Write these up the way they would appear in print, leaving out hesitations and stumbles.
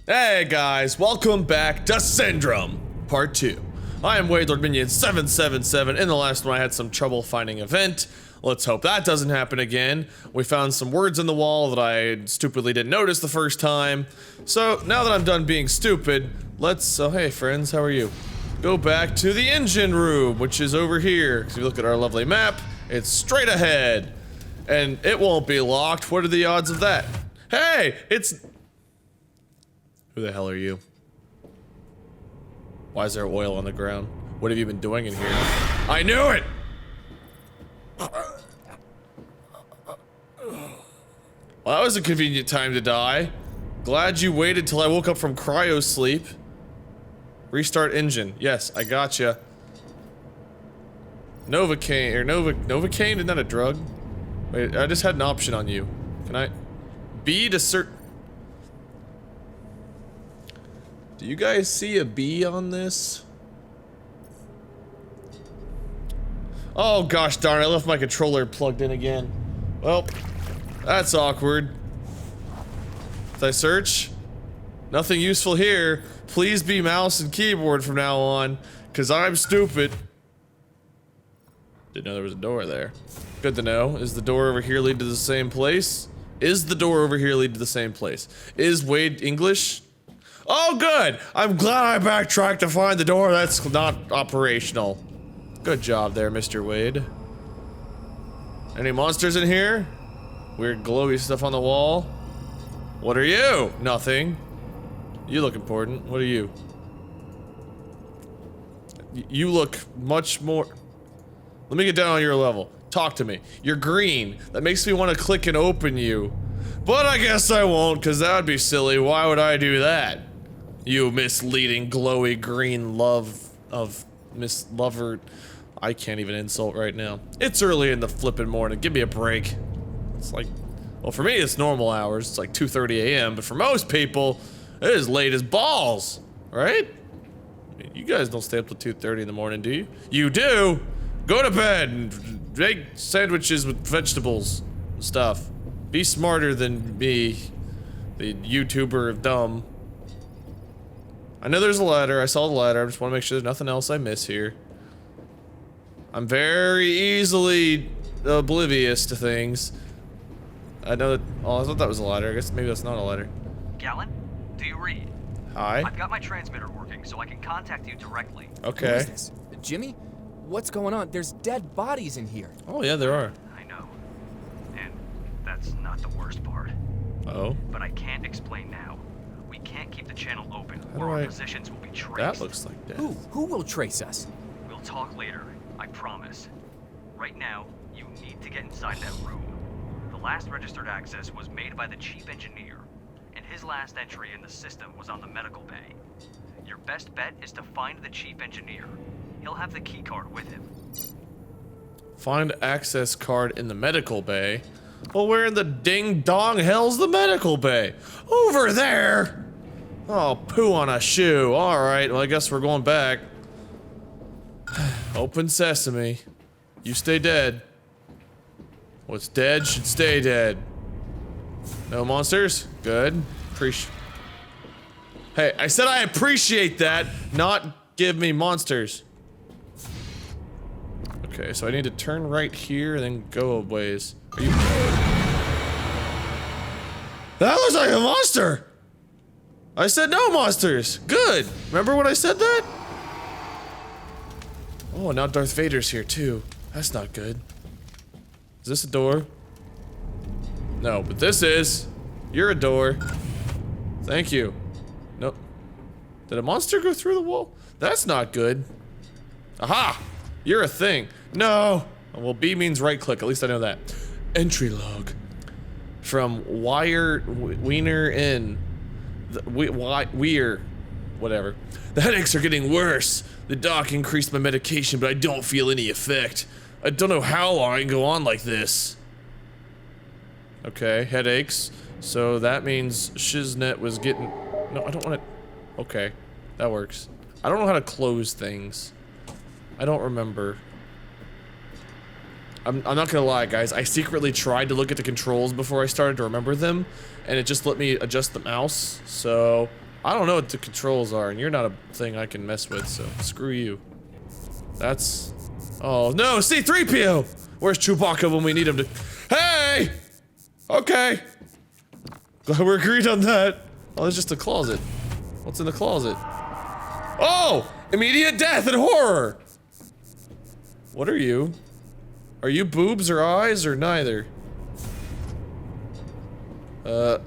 Hey guys, welcome back to Syndrome, Part 2. I am Wade Lord Minion 777. In the last one I had some trouble finding a vent. Let's hope that doesn't happen again. We found some words in the wall that I stupidly didn't notice the first time. So now that I'm done being stupid, let's, oh hey friends, how are you? Go back to the engine room, which is over here. If you look at our lovely map, it's straight ahead. And it won't be locked. What are the odds of that? Hey, it's... Who the hell are you? Why is there oil on the ground? What have you been doing in here? I knew it! Well, that was a convenient time to die. Glad you waited till I woke up from cryo sleep. Restart engine. Yes, I gotcha. Novocaine, or Novocaine? Isn't that a drug? Wait, I just had an option on you. Can I? B to cert... Do you guys see a B on this? Oh gosh darn, I left my controller plugged in again. Well, that's awkward. Did I search? Nothing useful here. Please be mouse and keyboard from now on, cause I'm stupid. Didn't know there was a door there. Good to know. Is the door over here lead to the same place? Is the door over here lead to the same place? Is Wade English? Oh good! I'm glad I backtracked to find the door that's not operational. Good job there, Mr. Wade. Any monsters in here? Weird glowy stuff on the wall? What are you? Nothing. You look important. What are you? You look much more... Let me get down on your level. Talk to me. You're green. That makes me want to click and open you. But I guess I won't, because that would be silly. Why would I do that? You misleading, glowy green love of Miss Lover. I can't even insult right now. It's early in the flippin' morning. Give me a break. It's like, well, for me, it's normal hours. It's like 2:30 a.m. But for most people, it is late as balls, right? I mean, you guys don't stay up till 2:30 in the morning, do you? You do. Go to bed and make sandwiches with vegetables and stuff. Be smarter than me, the YouTuber of dumb. I know there's a ladder. I saw the ladder. I just want to make sure there's nothing else I miss here. I'm very easily oblivious to things. I know that... Oh, I thought that was a ladder. I guess maybe that's not a ladder. Gallon, do you read? Hi. I've got my transmitter working, so I can contact you directly. Okay. Who is this? Jimmy? What's going on? There's dead bodies in here. Oh, yeah, there are. I know. And that's not the worst part. Oh. But I can't explain now. We can't keep the channel open, How or do our I- positions will be traced. That looks like death. Who will trace us? We'll talk later, I promise. Right now, you need to get inside that room. The last registered access was made by the chief engineer, and his last entry in the system was on the medical bay. Your best bet is to find the chief engineer. He'll have the key card with him. Find access card in the medical bay. Well, where in the ding-dong hell's the medical bay? Over there! Oh, poo on a shoe. Alright, well I guess we're going back. Open sesame. You stay dead. What's dead should stay dead. No monsters? Good. Hey, I said I appreciate that, not give me monsters. Okay, so I need to turn right here and then go a ways. Are you... That looks like a monster! I said no monsters! Good! Remember when I said that? Oh, now Darth Vader's here too. That's not good. Is this a door? No, but this is. You're a door. Thank you. Nope. Did a monster go through the wall? That's not good. Aha! You're a thing. No! Well, B means right click, at least I know that. Entry log. From Wiener Inn. Weir. Whatever. The headaches are getting worse. The doc increased my medication, but I don't feel any effect. I don't know how long I can go on like this. Okay, headaches. So that means Shiznet was getting... No, I don't want to... Okay, that works. I don't know how to close things. I don't remember. I'm not gonna lie, guys. I secretly tried to look at the controls before I started to remember them, and it just let me adjust the mouse. So I don't know what the controls are, and you're not a thing I can mess with, so screw you. That's... Oh, no, C-3PO! Where's Chewbacca when we need him to... Hey! Okay. Glad we're agreed on that. Oh, there's just a closet. What's in the closet? Oh! Immediate death and horror! What are you? Are you boobs or eyes or neither? What?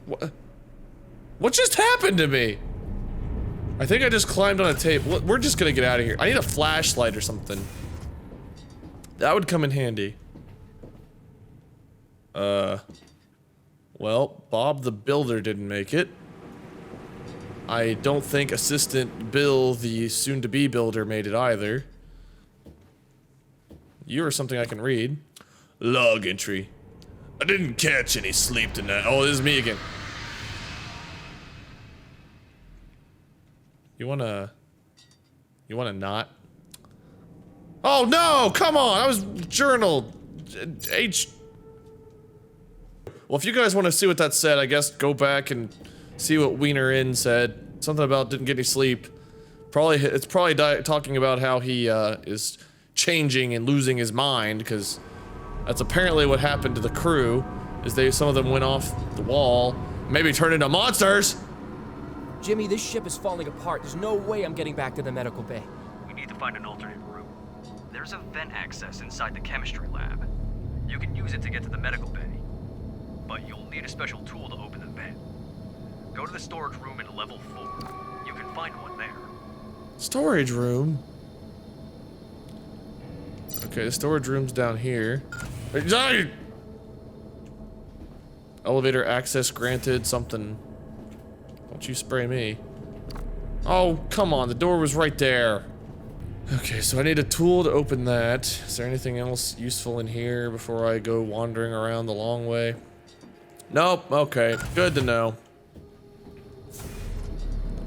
What? What just happened to me? I think I just climbed on a table. We're just gonna get out of here. I need a flashlight or something. That would come in handy. Well, Bob the Builder didn't make it. I don't think Assistant Bill, the soon-to-be builder, made it either. You are something I can read. Log entry. I didn't catch any sleep tonight. Oh, this is me again. You wanna not? Oh no, come on, I was journal. Well, if you guys want to see what that said, I guess go back and see what Wiener In said. Something about didn't get any sleep. It's probably talking about how he is changing and losing his mind, because that's apparently what happened to the crew. Is some of them went off the wall, maybe turned into monsters. Jimmy, this ship is falling apart. There's no way I'm getting back to the medical bay. We need to find an alternate route. There's a vent access inside the chemistry lab. You can use it to get to the medical bay. But you'll need a special tool to open the vent. Go to the storage room in level 4. You can find one there. Storage room? Okay, the storage room's down here. Elevator access granted, something. Don't you spray me. Oh, come on, the door was right there. Okay, so I need a tool to open that. Is there anything else useful in here before I go wandering around the long way? Nope, okay, good to know.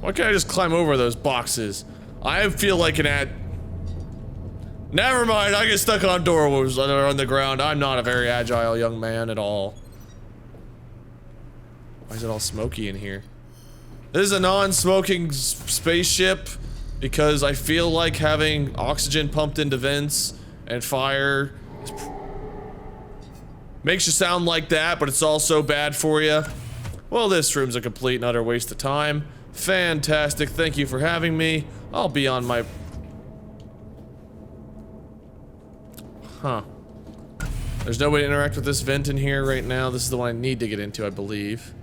Why can't I just climb over those boxes? I feel like an ad. Never mind, I get stuck on doors that are on the ground. I'm not a very agile young man at all. Why is it all smoky in here? This is a non-smoking spaceship because I feel like having oxygen pumped into vents and fire makes you sound like that, but it's also bad for you. Well, this room's a complete and utter waste of time. Fantastic, thank you for having me. I'll be on my... Huh. There's no way to interact with this vent in here right now. This is the one I need to get into, I believe.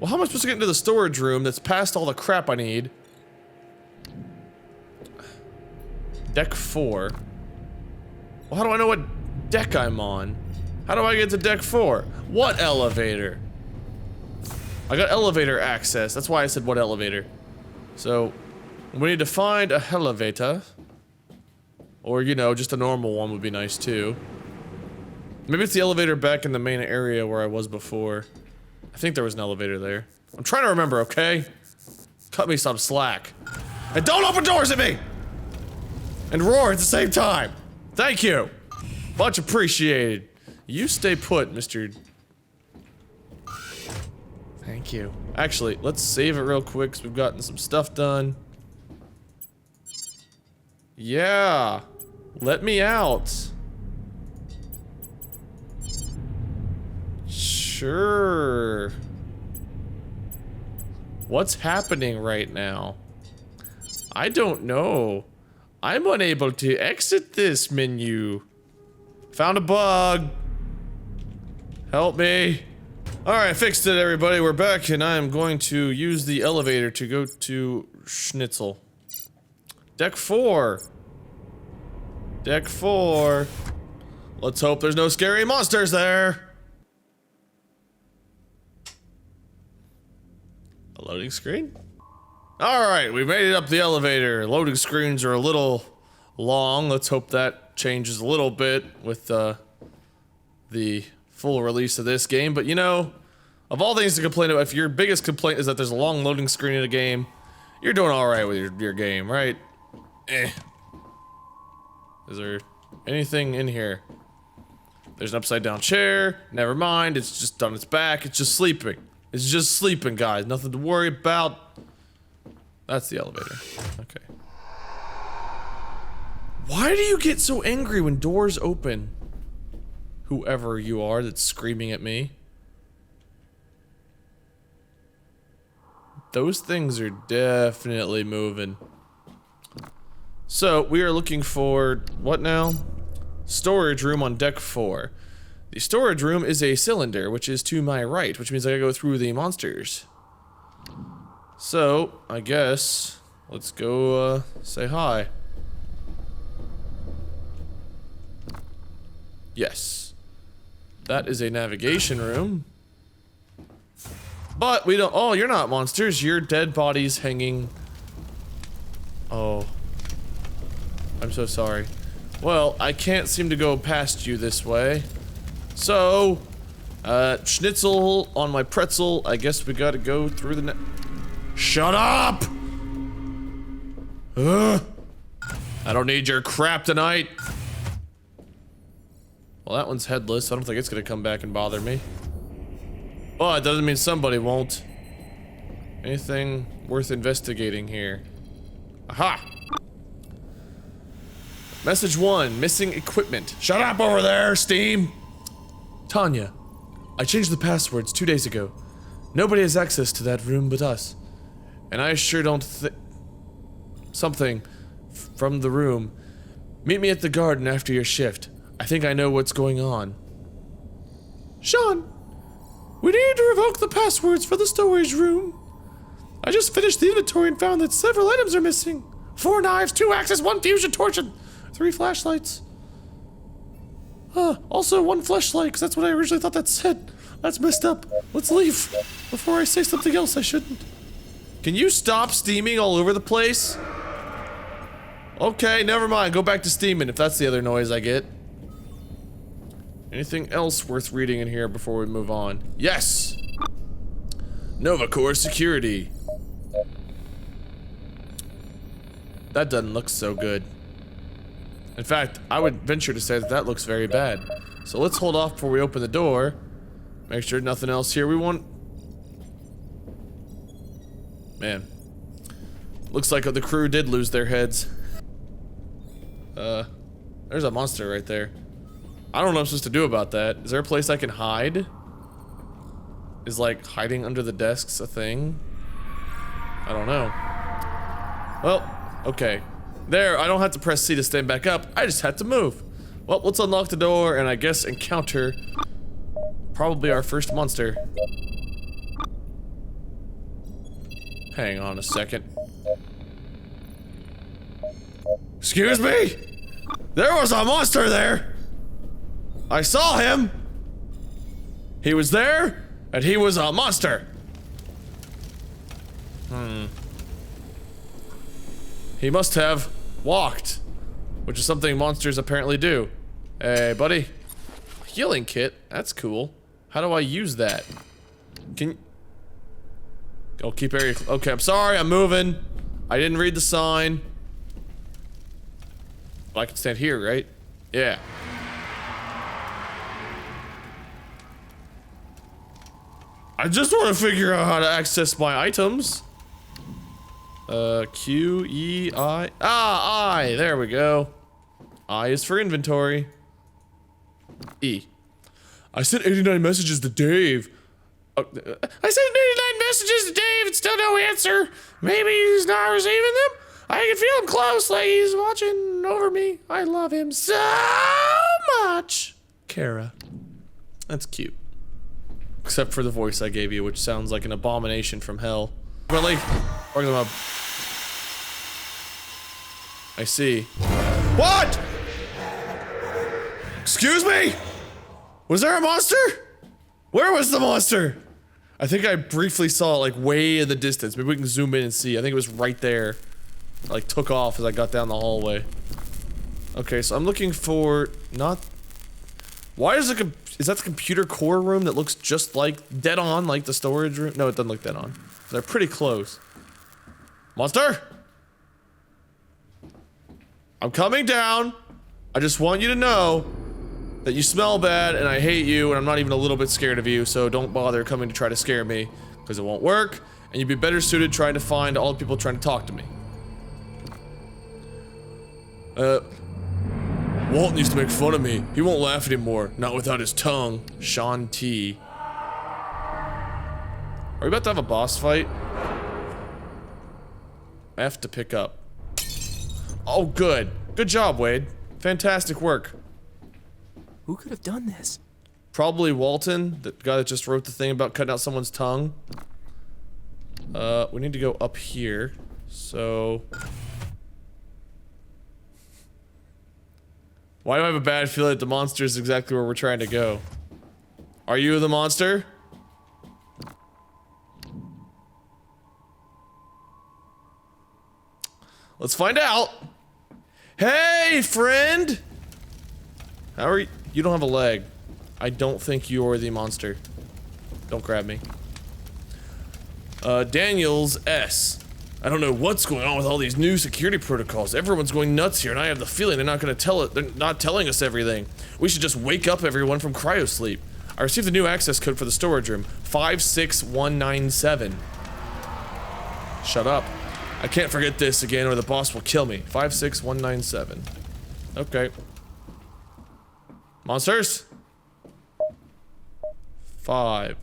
Well, how am I supposed to get into the storage room that's past all the crap I need? Deck 4. Well, how do I know what deck I'm on? How do I get to deck 4? What elevator? I got elevator access. That's why I said what elevator. So, we need to find a elevator. Or, you know, just a normal one would be nice too. Maybe it's the elevator back in the main area where I was before. I think there was an elevator there. I'm trying to remember, okay? Cut me some slack. And don't open doors at me! And roar at the same time. Thank you. Much appreciated. You stay put, Mr. Thank you. Actually, let's save it real quick because we've gotten some stuff done. Yeah. Let me out. Sure. What's happening right now? I don't know. I'm unable to exit this menu. Found a bug. Help me. Alright, fixed it, everybody. We're back, and I am going to use the elevator to go to Schnitzel. Deck 4. Deck 4. Let's hope there's no scary monsters there. A loading screen? Alright, we made it up the elevator. Loading screens are a little long. Let's hope that changes a little bit with the full release of this game. But you know, of all things to complain about, if your biggest complaint is that there's a long loading screen in a game, you're doing alright with your game, right? Eh. Is there anything in here? There's an upside down chair. Never mind, it's just on its back. It's just sleeping. It's just sleeping, guys. Nothing to worry about. That's the elevator. Okay. Why do you get so angry when doors open? Whoever you are that's screaming at me. Those things are definitely moving. So, we are looking for, what now? Storage room on deck 4. The storage room is a cylinder, which is to my right, which means I gotta go through the monsters. So, I guess, let's go, say hi. Yes. That is a navigation room. But we don't- oh, you're not monsters, you're dead bodies hanging. Oh. I'm so sorry. Well, I can't seem to go past you this way. So, schnitzel on my pretzel, I guess we gotta go through the Shut up! Ugh. I don't need your crap tonight. Well, that one's headless. I don't think it's gonna come back and bother me. But it doesn't mean somebody won't. Anything worth investigating here? Aha! Message 1, missing equipment. Shut up over there, Steam! Tanya, I changed the passwords 2 days ago. Nobody has access to that room but us. And I sure don't something from the room. Meet me at the garden after your shift. I think I know what's going on. Sean, we need to revoke the passwords for the storage room. I just finished the inventory and found that several items are missing. 4 knives, 2 axes, 1 fusion torch, and 3 flashlights. Also 1 flashlight, because that's what I originally thought that said. That's messed up. Let's leave before I say something else I shouldn't. Can you stop steaming all over the place? Okay, never mind. Go back to steaming if that's the other noise I get. Anything else worth reading in here before we move on? Yes! Nova Core Security. That doesn't look so good. In fact, I would venture to say that that looks very bad. So let's hold off before we open the door. Make sure nothing else here we want. Man. Looks like the crew did lose their heads. There's a monster right there. I don't know what I'm supposed to do about that. Is there a place I can hide? Is like hiding under the desks a thing? I don't know. Well, okay. There, I don't have to press C to stand back up. I just had to move. Well, let's unlock the door and I guess encounter probably our first monster. Hang on a second. Excuse me? There was a monster there! I saw him! He was there, and he was a monster! He must have walked, which is something monsters apparently do. Hey, buddy. Healing kit? That's cool. How do I use that? Can oh, keep area. Okay, I'm sorry, I'm moving. I didn't read the sign. But I can stand here, right? Yeah. I just want to figure out how to access my items. Q, E, I. Ah, I. There we go. I is for inventory. E. I sent 89 messages to Dave. I sent 89 messages to Dave and still no answer. Maybe he's not receiving them. I can feel him close, like he's watching over me. I love him so much. Kara. That's cute. Except for the voice I gave you, which sounds like an abomination from hell. Really? Work them up. I see. What? Excuse me? Was there a monster? Where was the monster? I think I briefly saw it like way in the distance. Maybe we can zoom in and see. I think it was right there. I, like took off as I got down the hallway. Okay, so I'm looking for not. Why is it? Is that the computer core room that looks just like dead on, like the storage room? No, it doesn't look dead on. They're pretty close. Monster! I'm coming down. I just want you to know that you smell bad and I hate you and I'm not even a little bit scared of you, so don't bother coming to try to scare me, because it won't work, and you'd be better suited trying to find all the people trying to talk to me. Walton used to make fun of me. He won't laugh anymore, not without his tongue. Sean T. Are we about to have a boss fight? F to pick up. Oh, good. Good job, Wade. Fantastic work. Who could have done this? Probably Walton, the guy that just wrote the thing about cutting out someone's tongue. We need to go up here. So... why do I have a bad feeling that the monster is exactly where we're trying to go? Are you the monster? Let's find out. Hey, friend! How are you? You don't have a leg. I don't think you're the monster. Don't grab me. Daniels S. I don't know what's going on with all these new security protocols. Everyone's going nuts here, and I have the feeling they're not gonna tell it. They're not telling us everything. We should just wake up everyone from cryosleep. I received the new access code for the storage room. 56197. Shut up. I can't forget this again or the boss will kill me. 56197. Okay. Monsters? 5,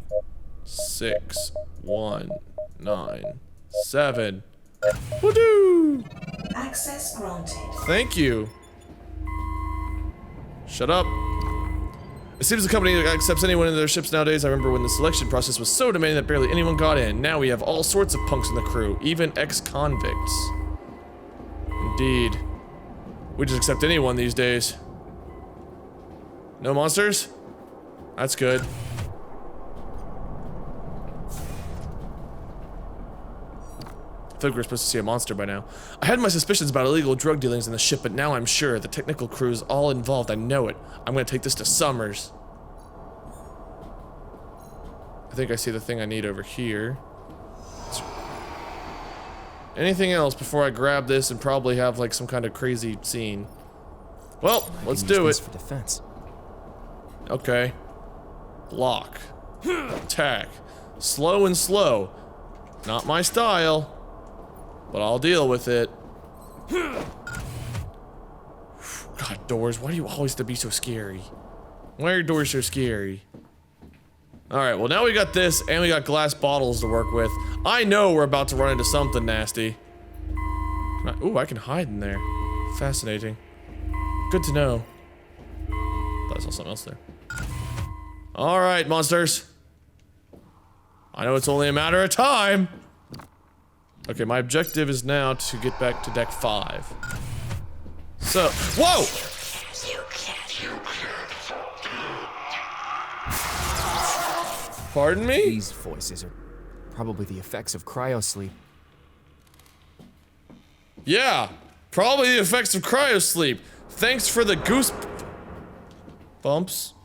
6, 1, 9, 7. Woo-doo! Access granted. Thank you. Shut up. It seems the company accepts anyone in their ships nowadays. I remember when the selection process was so demanding that barely anyone got in. Now we have all sorts of punks in the crew, even ex-convicts. Indeed. We just accept anyone these days. No monsters? That's good. I think we're supposed to see a monster by now. I had my suspicions about illegal drug dealings in the ship, but now I'm sure. The technical crew's all involved, I know it. I'm gonna take this to Summers. I think I see the thing I need over here. Anything else before I grab this and probably have like some kind of crazy scene? Well, let's do it. For defense. Okay. Block. Attack. Slow and slow. Not my style. But I'll deal with it. God, doors, why do you always have to be so scary? Why are doors so scary? Alright, well now we got this, and we got glass bottles to work with. I know we're about to run into something nasty. Ooh, I can hide in there. Fascinating. Good to know. Thought I saw something else there. Alright, monsters. I know it's only a matter of time. Okay, my objective is now to get back to deck 5. So, whoa! Pardon me? These voices are probably the effects of cryosleep. Yeah, probably the effects of cryosleep. Thanks for the goose bumps.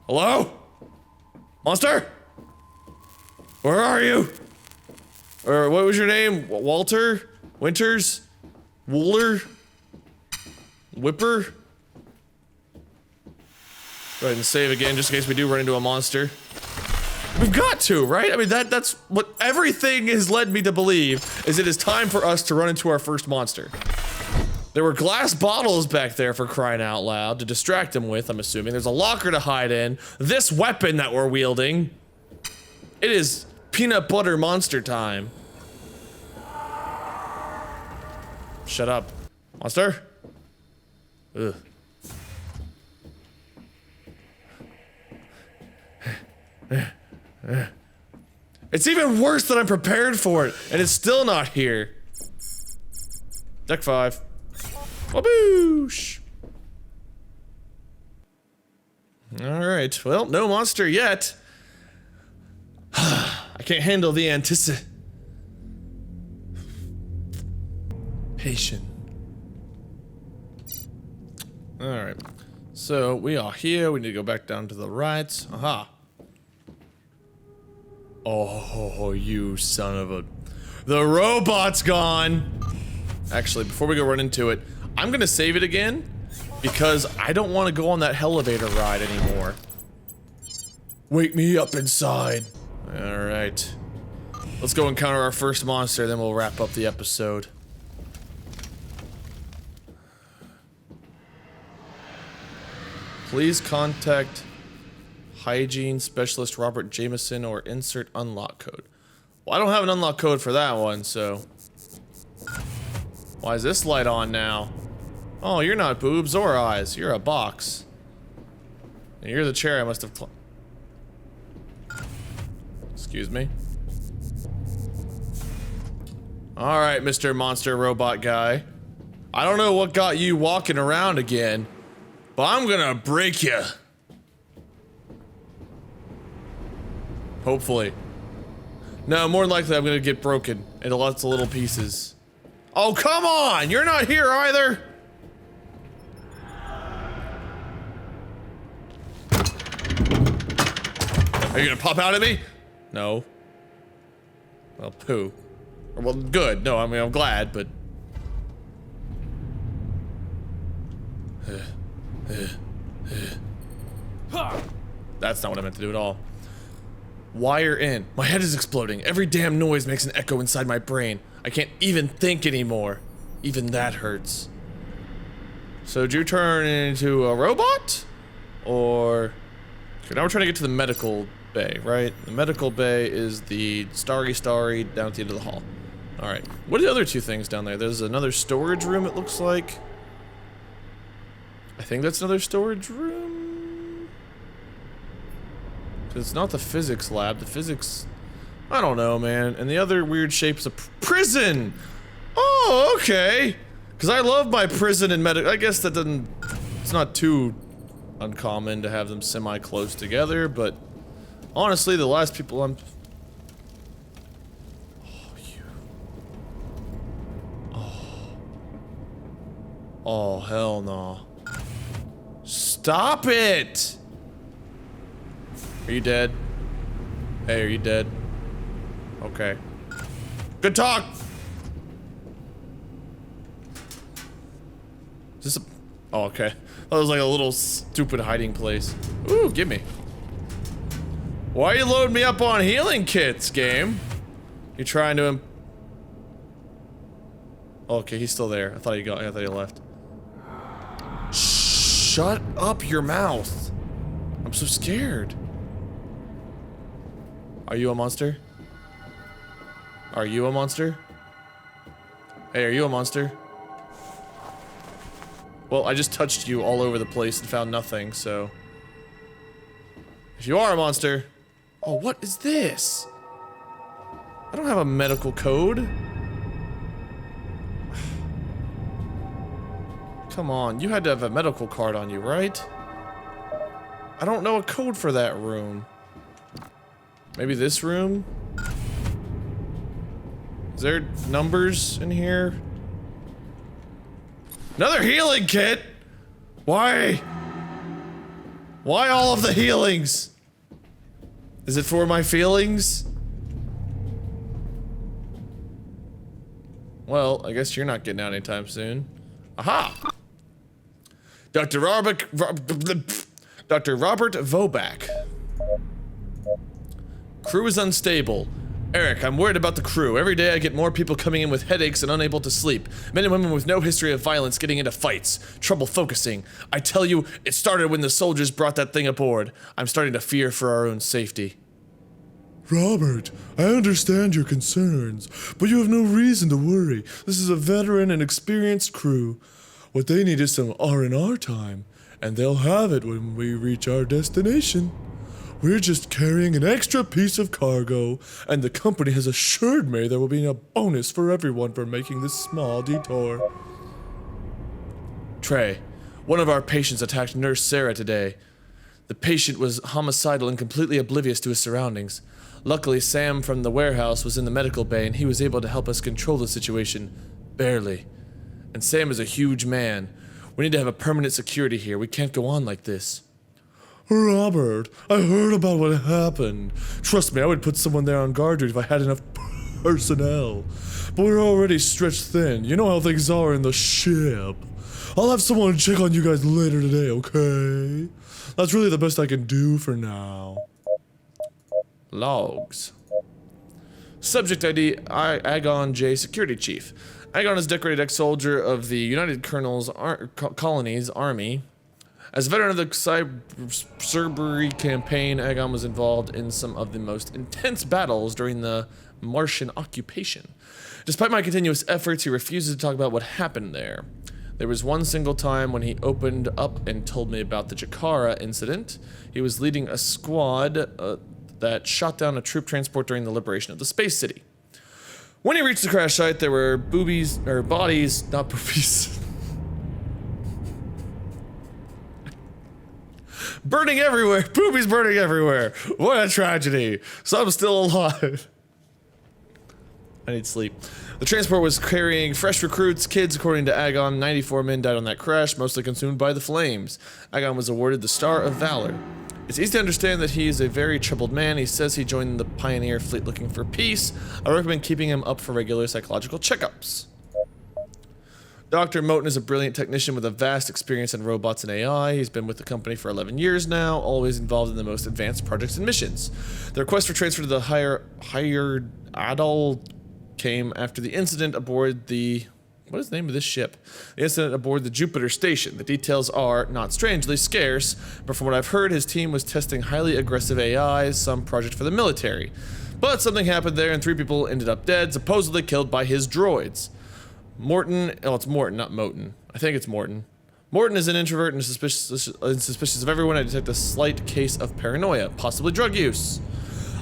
Hello? Monster? Where are you? Or what was your name? Walter? Winters? Wooler? Whipper? Go ahead and save again just in case we do run into a monster. We've got to, right? I mean, that's what everything has led me to believe, is it is time for us to run into our first monster. There were glass bottles back there for crying out loud to distract him with, I'm assuming. There's a locker to hide in. This weapon that we're wielding. It is peanut butter monster time. Shut up. Monster? Ugh. It's even worse than I'm prepared for it, and it's still not here. Deck 5. Waboosh! Alright, well, no monster yet. I can't handle the anticipation. Alright. So, we are here. We need to go back down to the right. Aha. Oh, you son of a... The robot's gone! Actually, before we go run into it, I'm gonna save it again. because I don't want to go on that elevator ride anymore. Wake me up inside. Alright. Let's go encounter our first monster, then we'll wrap up the episode. Please contact Hygiene Specialist Robert Jameson or insert unlock code. Well, I don't have an unlock code for that one, so... Why is this light on now? Oh, you're not boobs or eyes. You're a box. And you're the chair I must have... Excuse me. Alright, Mr. Monster Robot Guy. I don't know what got you walking around again, but I'm gonna break you. Hopefully. No, more than likely I'm gonna get broken into lots of little pieces. Oh, come on! You're not here either! Are you gonna pop out at me? No. Well, poo. Well, good. No, I mean, I'm glad, but... That's not what I meant to do at all. Wire in. My head is exploding. Every damn noise makes an echo inside my brain. I can't even think anymore. Even that hurts. So did you turn into a robot? Or... Okay, now we're trying to get to the medical bay, right? The medical bay is the starry down at the end of the hall. Alright. What are the other two things down there? There's another storage room, it looks like. I think that's another storage room. It's not the physics lab. The physics... I don't know, man. And the other weird shape's a prison! Oh, okay! Because I love my prison and medical... I guess that doesn't... It's not too uncommon to have them semi-close together, but... Honestly, the last people I'm... Oh, you... Oh, hell no. Stop it! Are you dead? Hey, are you dead? Okay. Good talk! Is this a... Oh, okay. That was like a little stupid hiding place. Ooh, gimme. Why are you loading me up on healing kits, game? You trying to... Oh, okay, he's still there. I thought he left. Shut up your mouth. I'm so scared. Are you a monster? Are you a monster? Hey, are you a monster? Well, I just touched you all over the place and found nothing, so... If you are a monster... Oh, what is this? I don't have a medical code. Come on, you had to have a medical card on you, right? I don't know a code for that room. Maybe this room? Is there numbers in here? Another healing kit? Why? Why all of the healings? Is it for my feelings? Well, I guess you're not getting out anytime soon. Aha! Dr. Robert Voback. Crew is unstable. Eric, I'm worried about the crew. Every day I get more people coming in with headaches and unable to sleep. Men and women with no history of violence getting into fights. Trouble focusing. I tell you, it started when the soldiers brought that thing aboard. I'm starting to fear for our own safety. Robert, I understand your concerns, but you have no reason to worry. This is a veteran and experienced crew. What they need is some R&R time, and they'll have it when we reach our destination. We're just carrying an extra piece of cargo, and the company has assured me there will be a bonus for everyone for making this small detour. Trey, one of our patients attacked Nurse Sarah today. The patient was homicidal and completely oblivious to his surroundings. Luckily, Sam from the warehouse was in the medical bay and he was able to help us control the situation. Barely. And Sam is a huge man. We need to have a permanent security here. We can't go on like this. Robert, I heard about what happened. Trust me, I would put someone there on guard duty if I had enough personnel. But we're already stretched thin. You know how things are in the ship. I'll have someone check on you guys later today, okay? That's really the best I can do for now. Logs. Subject ID, Agon J, Security Chief. Agon is decorated ex-soldier of the United Colonies Army. As a veteran of the Cerberus campaign, Agon was involved in some of the most intense battles during the Martian occupation. Despite my continuous efforts, he refuses to talk about what happened there. There was one single time when he opened up and told me about the Jakara incident. He was leading a squad that shot down a troop transport during the liberation of the space city. When he reached the crash site, there were bodies, not boobies. Burning everywhere, boobies burning everywhere. What a tragedy. Some still alive. I need sleep. The transport was carrying fresh recruits, kids, according to Agon. 94 men died on that crash, mostly consumed by the flames. Agon was awarded the Star of Valor. It's easy to understand that he is a very troubled man. He says he joined the Pioneer fleet looking for peace. I recommend keeping him up for regular psychological checkups. Dr. Moten is a brilliant technician with a vast experience in robots and AI. He's been with the company for 11 years now, always involved in the most advanced projects and missions. The request for transfer to the higher Adol came after the incident aboard the... What is the name of this ship? The incident aboard the Jupiter station. The details are, not strangely, scarce, but from what I've heard, his team was testing highly aggressive AIs, some project for the military. But something happened there and 3 people ended up dead, supposedly killed by his droids. Morton, oh, it's Morton, not Moten. I think it's Morton. Morton is an introvert and suspicious of everyone. I detect a slight case of paranoia, possibly drug use.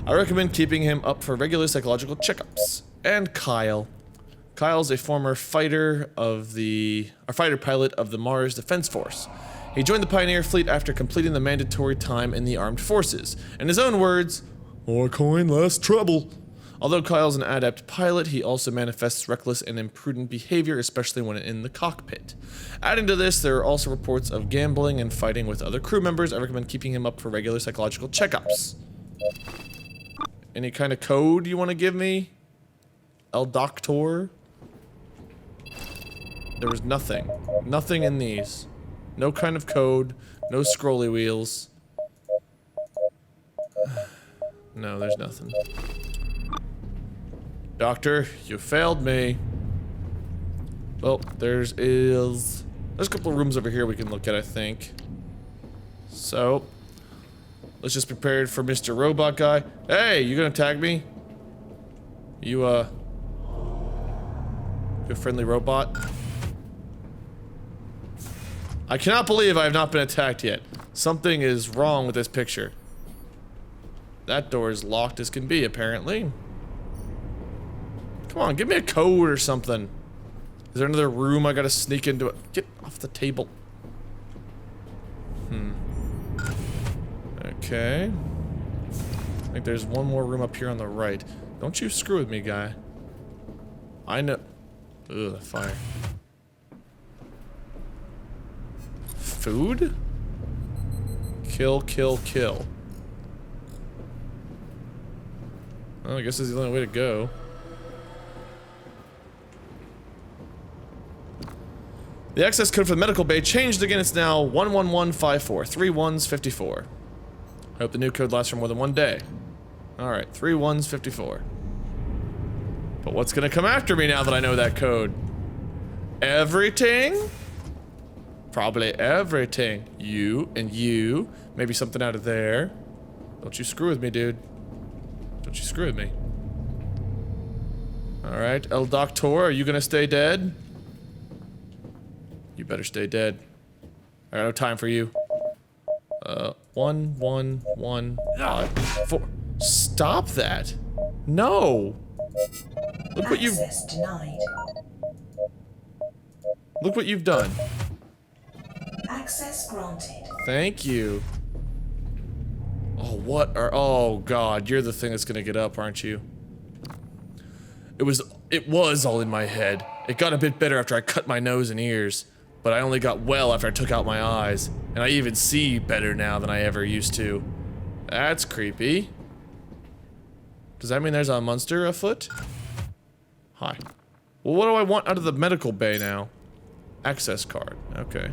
I recommend keeping him up for regular psychological checkups. And Kyle. Kyle's a former fighter pilot of the Mars Defense Force. He joined the Pioneer fleet after completing the mandatory time in the armed forces. In his own words, more coin, less trouble. Although Kyle's an adept pilot, he also manifests reckless and imprudent behavior, especially when in the cockpit. Adding to this, there are also reports of gambling and fighting with other crew members. I recommend keeping him up for regular psychological checkups. Any kind of code you want to give me? El Doctor? There was nothing. Nothing in these. No kind of code. No scrolly wheels. No, there's nothing. Doctor, you failed me. Well, there's a couple of rooms over here we can look at, I think. So, let's just prepare for Mr. Robot Guy. Hey, you gonna tag me? You a friendly robot? I cannot believe I have not been attacked yet. Something is wrong with this picture. That door is locked as can be, apparently. Come on, give me a code or something. Is there another room I gotta sneak into it? Get off the table. Okay. I think there's one more room up here on the right. Don't you screw with me, guy. I know. Ugh, fire. Food? Kill, kill, kill. Well, I guess this is the only way to go. The access code for the medical bay changed again. It's now 11154. 3 1s 54. I hope the new code lasts for more than one day. Alright, 3 1s 54. But what's gonna come after me now that I know that code? Everything? Probably everything. You and you. Maybe something out of there. Don't you screw with me, dude. Don't you screw with me. Alright, El Doctor, are you gonna stay dead? You better stay dead. I got no time for you. 1 1 1 5 4. Stop that! No! Look what you've. Access denied. Look what you've done. Access granted. Thank you. Oh, what are. Oh, God, you're the thing that's gonna get up, aren't you? It was all in my head. It got a bit better after I cut my nose and ears. But I only got well after I took out my eyes. And I even see better now than I ever used to. That's creepy. Does that mean there's a monster afoot? Hi. Well, what do I want out of the medical bay now? Access card. Okay.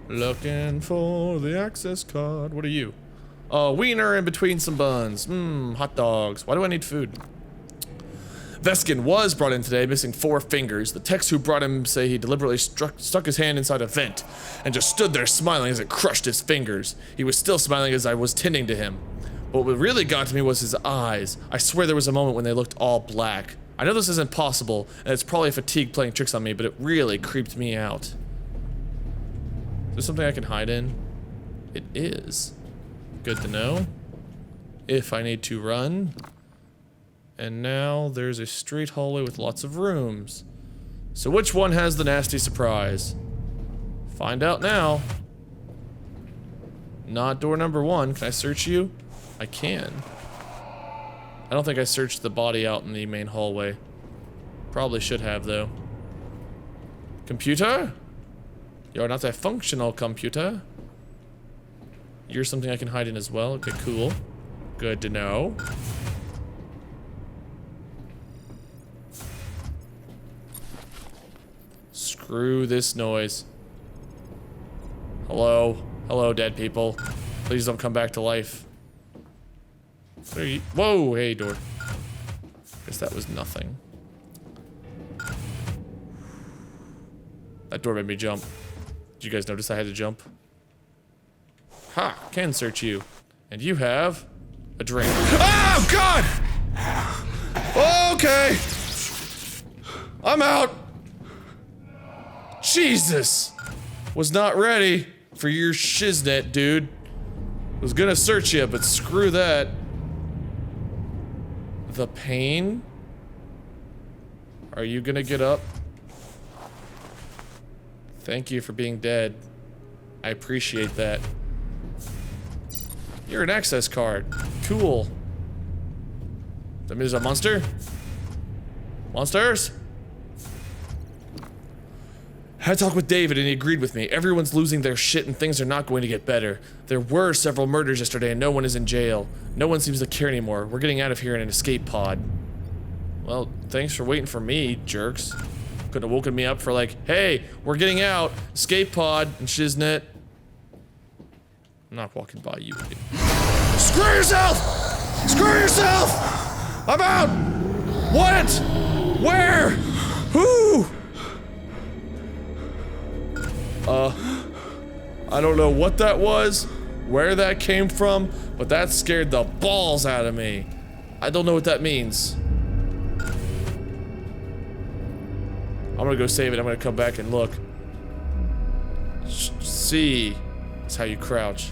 Looking for the access card. What are you? Oh, wiener in between some buns. Mmm, hot dogs. Why do I need food? Veskin was brought in today, missing 4 fingers. The techs who brought him say he deliberately stuck his hand inside a vent and just stood there smiling as it crushed his fingers. He was still smiling as I was tending to him. But what really got to me was his eyes. I swear there was a moment when they looked all black. I know this isn't possible, and it's probably fatigue playing tricks on me, but it really creeped me out. Is there something I can hide in? It is. Good to know. If I need to run. And now there's a straight hallway with lots of rooms. So which one has the nasty surprise? Find out now. Not door number 1. Can I search you? I can. I don't think I searched the body out in the main hallway. Probably should have, though. Computer? You're not a functional computer. You're something I can hide in as well. Okay, cool. Good to know. Screw this noise. Hello? Hello, dead people. Please don't come back to life. What are you? Whoa, hey, door. Guess that was nothing. That door made me jump. Did you guys notice I had to jump? Ha! Can search you. And you have a drink. Oh, God! Okay. I'm out. Jesus. Was not ready for your shiznit, dude. Was gonna search you, but screw that. The pain? Are you gonna get up? Thank you for being dead. I appreciate that. You're an access card. Cool. That means a monster? Monsters? I had a talk with David and he agreed with me. Everyone's losing their shit and things are not going to get better. There were several murders yesterday and no one is in jail. No one seems to care anymore. We're getting out of here in an escape pod. Well, thanks for waiting for me, jerks. Could have woken me up for like, hey, we're getting out. Escape pod and shiznit. I'm not walking by you again. Screw yourself! Screw yourself! I'm out! What? Where? Who? I don't know what that was, where that came from, but that scared the balls out of me. I don't know what that means. I'm gonna go save it. I'm gonna come back and look. C is how you crouch.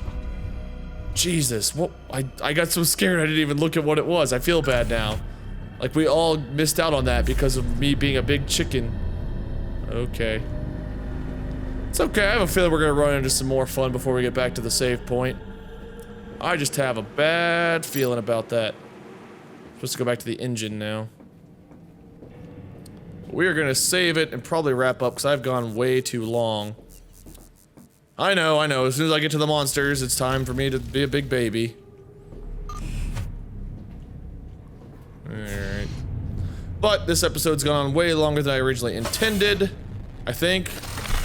Jesus, what? I got so scared I didn't even look at what it was. I feel bad now. Like we all missed out on that because of me being a big chicken. Okay. It's okay, I have a feeling we're gonna run into some more fun before we get back to the save point. I just have a bad feeling about that. Supposed to go back to the engine now. We are gonna save it and probably wrap up because I've gone way too long. I know. As soon as I get to the monsters, it's time for me to be a big baby. Alright. But this episode's gone on way longer than I originally intended, I think,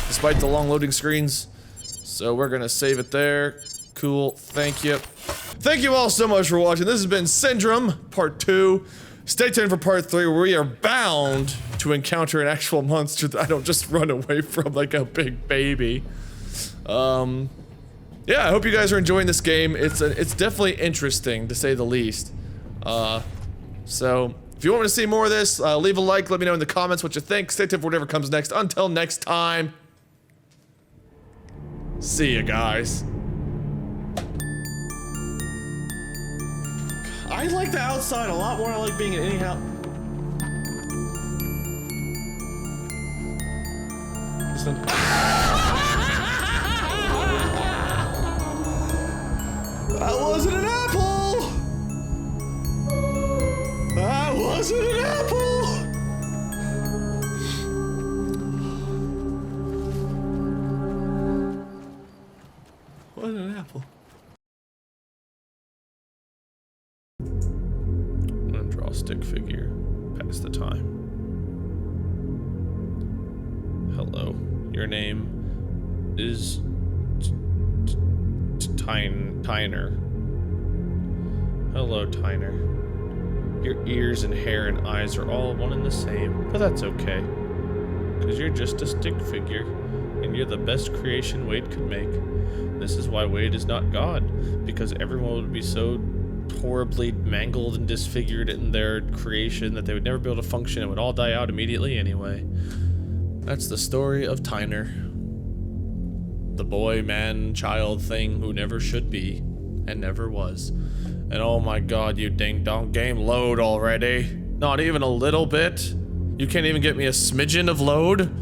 despite the long loading screens. So we're gonna save it there. Cool, thank you. Thank you all so much for watching. This has been Syndrome, Part 2. Stay tuned for Part 3, where we are bound to encounter an actual monster that I don't just run away from like a big baby. Yeah, I hope you guys are enjoying this game. It's definitely interesting, to say the least. So, if you want me to see more of this, leave a like, let me know in the comments what you think. Stay tuned for whatever comes next. Until next time, see ya, guys. I like the outside a lot more than I like being in any house. That wasn't an apple! That wasn't an apple! Wasn't an apple. I'm gonna draw a stick figure. pass the time. Hello. Your name is Tyner. Hello, Tyner. Your ears and hair and eyes are all one and the same, but that's okay. Because you're just a stick figure, and you're the best creation Wade could make. This is why Wade is not God, because everyone would be so horribly mangled and disfigured in their creation that they would never be able to function and would all die out immediately anyway. That's the story of Tyner. The boy, man, child thing who never should be and never was. And oh my god, you ding-dong game, load already. Not even a little bit? You can't even get me a smidgen of load?